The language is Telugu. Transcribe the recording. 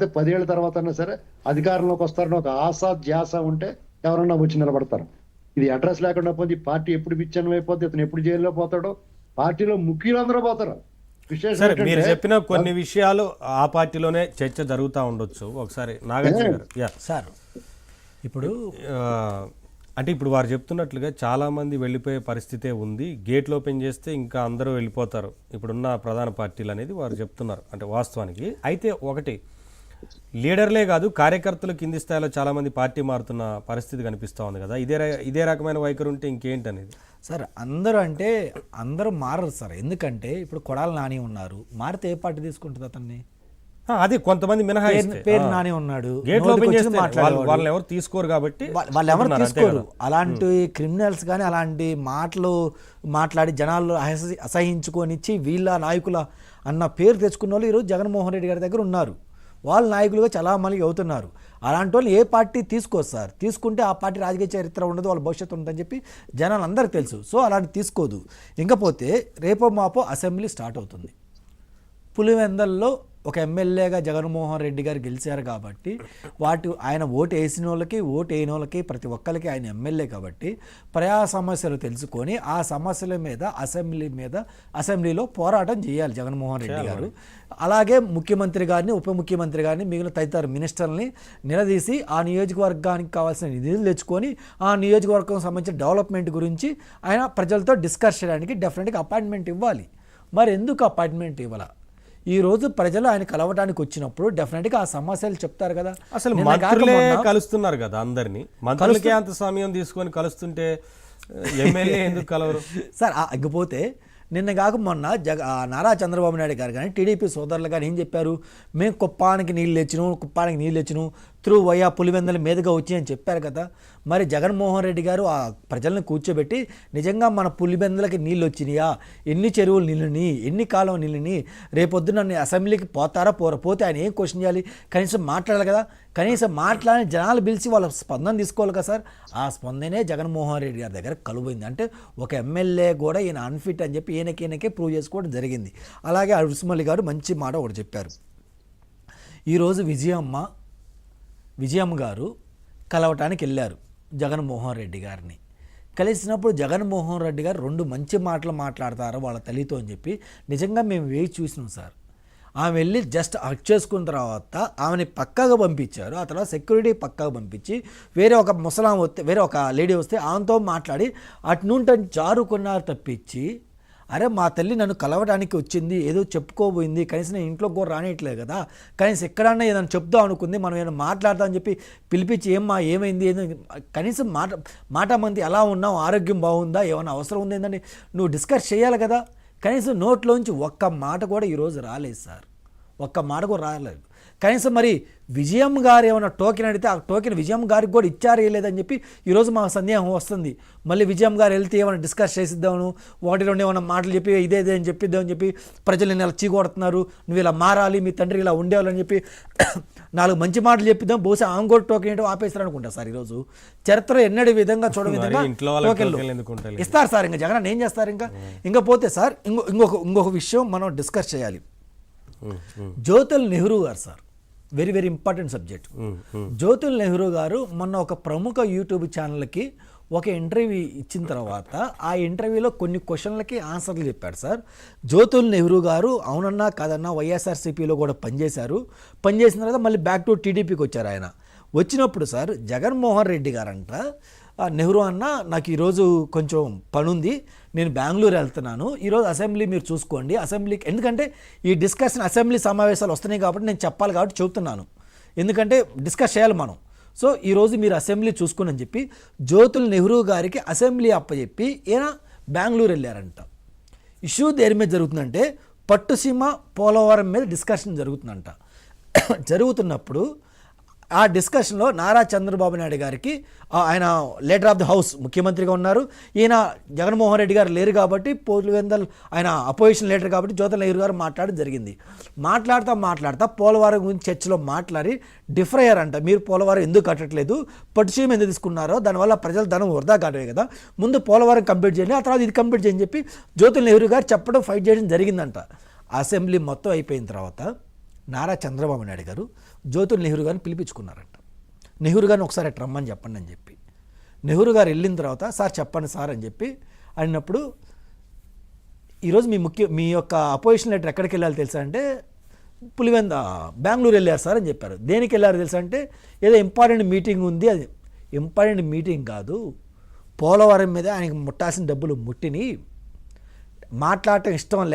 10 ఏళ్ళ తర్వాత అయినా సరే అధికారంలోకి వస్తారని ఒక ఆశ ధ్యాస ఉంటే ఎవరన్నా వచ్చి నిలబడతారు. ఇది అడ్రస్ లేకుండా పోతే పార్టీ ఎప్పుడు విచ్ఛిన్నం అయిపోతే ఇతను ఎప్పుడు జైల్లో పోతాడో, పార్టీలో ముఖ్యులందరూ పోతారు. విశేషం సరే, మీరు ఏంటంటే చెప్పిన కొన్ని విషయాలు ఆ పార్టీలోనే చర్చ జరుగుతూ ఉండొచ్చు. ఒకసారి నాగార్జున గారు సార్ ఇప్పుడు అంటే ఇప్పుడు వారు చెప్తున్నట్లుగా చాలామంది వెళ్ళిపోయే పరిస్థితే ఉంది. గేట్లు ఓపెన్ చేస్తే ఇంకా అందరూ వెళ్ళిపోతారు ఇప్పుడున్న ప్రధాన పార్టీలు అనేది వారు చెప్తున్నారు. అంటే వాస్తవానికి అయితే ఒకటి లీడర్లే కాదు, కార్యకర్తలు కింది స్థాయిలో చాలామంది పార్టీ మారుతున్న పరిస్థితి కనిపిస్తూ ఉంది కదా. ఇదే రకమైన వైఖరి ఉంటే ఇంకేంటనేది సార్ అందరూ మారరు సార్. ఎందుకంటే ఇప్పుడు కొడాలి నాని ఉన్నారు, మారితే ఏ పార్టీ తీసుకుంటుంది అతన్ని? అది కొంతమంది మినహాయిస్తే పేరు నాని ఉన్నాడు, గేట్లు ఓపెన్ చేస్తే వాళ్ళని ఎవరు తీసుకోరు కాబట్టి వాళ్ళు ఎవరు తీసుకోరు. అలాంటి క్రిమినల్స్ కానీ అలాంటి మాటలు మాట్లాడి జనాల్లో అసహించుకొనిచ్చి వీళ్ళ నాయకుల అన్న పేరు తెచ్చుకున్న వాళ్ళు ఈరోజు జగన్మోహన్ రెడ్డి గారి దగ్గర ఉన్నారు. వాళ్ళు నాయకులుగా చలామణి అవుతున్నారు. అలాంటి వాళ్ళు ఏ పార్టీ తీసుకోదు సార్. తీసుకుంటే ఆ పార్టీ రాజకీయ చరిత్ర ఉండదు, వాళ్ళ భవిష్యత్తు ఉంటుందని చెప్పి జనాలు అందరికీ తెలుసు. సో అలాంటి తీసుకోదు. ఇంకపోతే రేపో మాపో అసెంబ్లీ స్టార్ట్ అవుతుంది. పులివెందల్లో ఒక ఎమ్మెల్యేగా జగన్మోహన్ రెడ్డి గారు గెలిచారు కాబట్టి ఆయన ఓటు వేసిన వాళ్ళకి ఓటు వేయని వాళ్ళకి ప్రతి ఒక్కరికి ఆయన ఎమ్మెల్యే కాబట్టి ప్రజా సమస్యలు తెలుసుకొని ఆ సమస్యల మీద అసెంబ్లీలో పోరాటం చేయాలి జగన్మోహన్ రెడ్డి గారు. అలాగే ముఖ్యమంత్రి గారిని, ఉప ముఖ్యమంత్రి గారిని, మిగిలిన తదితర మినిస్టర్ని నిలదీసి ఆ నియోజకవర్గానికి కావాల్సిన నిధులు తెచ్చుకొని ఆ నియోజకవర్గం సంబంధించిన డెవలప్మెంట్ గురించి ఆయన ప్రజలతో డిస్కస్ చేయడానికి డెఫినెట్గా అపాయింట్మెంట్ ఇవ్వాలి. మరి ఎందుకు అపాయింట్మెంట్ ఇవ్వాల? ఈ రోజు ప్రజలు ఆయన కలవడానికి వచ్చినప్పుడు డెఫినెట్గా ఆ సమస్యలు చెప్తారు కదా. అసలు మంత్రులే కలుస్తున్నారు కదా అందరినీ. మంత్రులకే అంత సమయం తీసుకొని కలుస్తుంటే ఎమ్మెల్యే ఎందుకు కలవరు సార్? ఇకపోతే నిన్న కాక మొన్న నారా చంద్రబాబు నాయుడు గారు కానీ టీడీపీ సోదరులు కానీ ఏం చెప్పారు? మేము కుప్పానికి నీళ్ళు తెచ్చినాం త్రూ వయా పులివెందుల మీదుగా వచ్చి అని చెప్పారు కదా. మరి జగన్మోహన్ రెడ్డి గారు ఆ ప్రజలను కూర్చోబెట్టి నిజంగా మన పులివెందులకి నీళ్ళు వచ్చినాయా, ఎన్ని చెరువులు నీళ్ళని, ఎన్ని కాలం నీళ్ళని, రేపొద్దున అసెంబ్లీకి పోతారా పోతే ఆయన ఏం క్వశ్చన్ చేయాలి? కనీసం మాట్లాడాలి కదా. కనీసం మాట్లాడిన జనాలు పిలిచి వాళ్ళ స్పందన తీసుకోవాలి కదా సార్. ఆ స్పందనే జగన్మోహన్ రెడ్డి గారి దగ్గర కలువైంది. అంటే ఒక ఎమ్మెల్యే కూడా ఈయన అన్ఫిట్ అని చెప్పి ఈయనకే ప్రూవ్ చేసుకోవడం జరిగింది. అలాగే అరుసుమల్లి గారు మంచి మాట ఒకటి చెప్పారు. ఈరోజు విజయమ్మ గారు కలవటానికి వెళ్ళారు జగన్మోహన్ రెడ్డి గారిని. కలిసినప్పుడు జగన్మోహన్ రెడ్డి గారు 2 మంచి మాటలు మాట్లాడతారు వాళ్ళ తల్లితో అని చెప్పి నిజంగా మేము వేచి చూసినాం సార్. ఆమె వెళ్ళి జస్ట్ హక్ చేసుకున్న తర్వాత ఆమెని పక్కగా పంపించారు. ఆ తర్వాత సెక్యూరిటీ పక్కగా పంపించి వేరే ఒక లేడీ వస్తే ఆమెతో మాట్లాడి అటు నుండి జారుకున్నారు తప్పించి, అరే మా తల్లి నన్ను కలవడానికి వచ్చింది, ఏదో చెప్పుకోబోయింది, కనీసం నేను ఇంట్లో కూడా రానియట్లేదు కదా, కనీసం ఎక్కడన్నా ఏదైనా చెప్దాం అనుకుంది, మనం ఏదైనా మాట్లాడదాం అని చెప్పి పిలిపించి ఏమైంది కనీసం మాట మంది ఎలా ఉన్నావు, ఆరోగ్యం బాగుందా, ఏమైనా అవసరం ఉందేందని నువ్వు డిస్కస్ చేయాలి కదా. కనీసం నోట్లోంచి ఒక్క మాట కూడా ఈరోజు రాలేదు సార్. ఒక్క మాట కూడా రాలేదు. కనీసం మరి విజయమ్మ గారు ఏమైనా టోకెన్ అడిగితే ఆ టోకెన్ విజయమ్మ గారికి కూడా ఇచ్చారు లేదని చెప్పి ఈరోజు మా సందేహం వస్తుంది. మళ్ళీ విజయమ్మ గారు వెళ్తే ఏమైనా డిస్కస్ చేసిద్దామను, 1-2 ఏమైనా మాటలు చెప్పి ఇదే అని చెప్పిద్దామని చెప్పి ప్రజలు నేను ఇలా చీకొడుతున్నారు, నువ్వు ఇలా మారాలి, మీ తండ్రి ఇలా ఉండేవాళ్ళని చెప్పి 4 మంచి మాటలు చెప్పిద్దాం. బహుశా ఆమె కూడా టోకెన్ ఏంటో ఆపేస్తారు అనుకుంటా సార్. ఈరోజు చరిత్ర ఎన్నడి విధంగా విధంగా టోకెన్లు ఇస్తారు సార్. ఇంకా జగన్ ఏం చేస్తారు? ఇంకా పోతే సార్ ఇంకొక విషయం మనం డిస్కస్ చేయాలి. జ్యోతుల్ నెహ్రూ గారు sir, very very important subject. Jyothula Nehru గారు మొన్న ఒక ప్రముఖ యూట్యూబ్ ఛానల్కి ఒక ఇంటర్వ్యూ ఇచ్చిన తర్వాత ఆ ఇంటర్వ్యూలో కొన్ని క్వశ్చన్లకి ఆన్సర్లు చెప్పాడు సార్. జ్యోతుల్ నెహ్రూ గారు అవునన్నా కాదన్నా వైఎస్ఆర్సీపీలో కూడా పనిచేసిన తర్వాత మళ్ళీ బ్యాక్ టు టీడీపీకి వచ్చారు. ఆయన వచ్చినప్పుడు సార్ జగన్మోహన్ రెడ్డి గారంట, నెహ్రూ అన్న నాకు ఈరోజు కొంచెం పనుంది, నేను బెంగళూరు వెళ్తున్నాను, ఈరోజు అసెంబ్లీ మీరు చూసుకోండి, అసెంబ్లీకి ఎందుకంటే ఈ డిస్కషన్ అసెంబ్లీ సమావేశాలు వస్తున్నాయి కాబట్టి నేను చెప్పాలి కాబట్టి చెబుతున్నాను, ఎందుకంటే డిస్కస్ చేయాలి మనం. సో ఈరోజు మీరు అసెంబ్లీ చూసుకోండి అని చెప్పి జ్యోతుల్ నెహ్రూ గారికి అసెంబ్లీ అప్పచెప్పి ఈయన బెంగళూరు వెళ్ళారంట. ఇష్యూ దేని మీద జరుగుతుందంటే పట్టుసీమ పోలవరం మీద డిస్కషన్ జరుగుతుందంట. జరుగుతున్నప్పుడు ఆ డిస్కషన్లో నారా చంద్రబాబు నాయుడు గారికి ఆయన లీడర్ ఆఫ్ ది హౌస్ ముఖ్యమంత్రిగా ఉన్నారు, ఈయన జగన్మోహన్ రెడ్డి గారు లేరు కాబట్టి పులివెందుల ఆయన అపోజిషన్ లీడర్ కాబట్టి జ్యోతుల్ నెహ్రూ గారు మాట్లాడడం జరిగింది. మాట్లాడుతూ పోలవరం గురించి చర్చలో మాట్లాడి డిఫ్రయర్ అంట, మీరు పోలవరం ఎందుకు కట్టట్లేదు, పట్టుసీమ ఎందుకు తీసుకున్నారో, దానివల్ల ప్రజల ధనం వృధా కాటమే కదా, ముందు పోలవరం కంప్లీట్ చేయండి, ఆ తర్వాత ఇది కంప్లీట్ చేయని చెప్పి జ్యోతుల్ నెహ్రూ గారు చెప్పడం, ఫైట్ చేయడం జరిగిందంట. అసెంబ్లీ మొత్తం అయిపోయిన తర్వాత నారా చంద్రబాబు నాయుడు గారు జ్యోతుల్ నెహ్రూ గారిని పిలిపించుకున్నారంట. నెహ్రూ గారిని ఒకసారి అటు రమ్మని చెప్పండి అని చెప్పి. నెహ్రూ గారు వెళ్ళిన తర్వాత సార్ చెప్పండి సార్ అని చెప్పి అడిగినప్పుడు, ఈరోజు మీ యొక్క అపోజిషన్ లెటర్ ఎక్కడికి వెళ్ళాలి తెలుసా అంటే, బెంగళూరు వెళ్ళారు సార్ అని చెప్పారు. దేనికి వెళ్ళారు తెలుసా అంటే, ఏదో ఇంపార్టెంట్ మీటింగ్ ఉంది. అది ఇంపార్టెంట్ మీటింగ్ కాదు, పోలవరం మీద ఆయనకి ముట్టాల్సిన డబ్బులు ముట్టిని మాట్లాడటం ఇష్టం